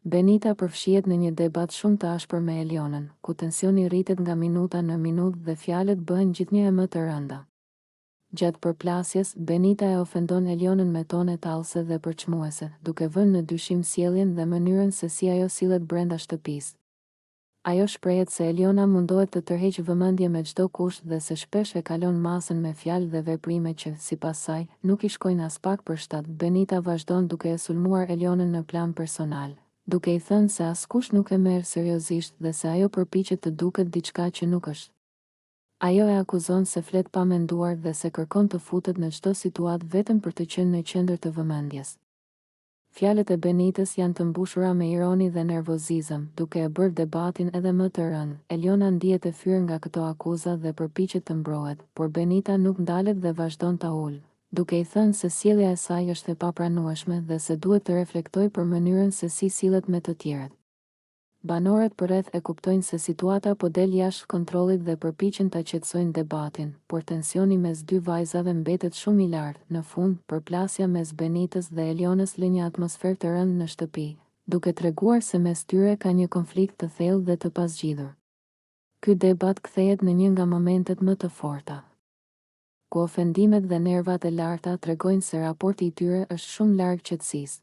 Benita përfshihet në një debat shumë të ashpër me Elionën, ku tensioni rritet nga minuta në minutë dhe fjalët bëhen gjithnjë më të rënda. Gjatë përplasjes, Benita e ofendon Elionën me tone tallëse dhe përçmuese, duke vënë në dyshim sjelljen dhe mënyrën se si ajo sillet brenda shtëpisë. Ajo shprehet se Eliona mundohet të tërheqë vëmendje me çdo kusht dhe se shpesh e kalon masën me fjalë dhe veprime që, sipas saj, nuk I shkojnë as pak për shtat. Benita vazhdon duke e sulmuar Elionën në plan personal, duke I thënë se askush nuk e merr seriozisht dhe se ajo përpiqet të duket diçka që nuk është. Ajo e akuzon se flet pa menduar dhe se kërkon të futet në çdo situatë vetëm për të qenë në qendër të vëmendjes. Fjalët e Benitës janë të mbushura me ironi dhe nervozizëm, duke e bërë debatin edhe më të rënd. Eliona ndihet e fyer nga këto akuza dhe përpiqet të mbrohet, por Benita nuk ndalet dhe vazhdon ta ulë, duke I thënë se sjellja e saj është e papranueshme dhe se duhet të reflektojë për mënyrën se si sillet me të tjerët. Banorët përreth e kuptojnë se situata po del jashtë kontrollit dhe përpiqen ta qetësojnë debatin, por tensioni mes dy vajzave mbetet shumë I lartë. Në fund, përplasja mes Benitës dhe Elionës lë një atmosferë të rëndë në shtëpi, duke treguar se mes tyre ka një konflikt të thellë dhe të pasgjidhur. Ky debat kthehet në një nga momentet më të forta, ku ofendimet dhe nervat e larta tregojnë se raporti I tyre është shumë larg qetësisë.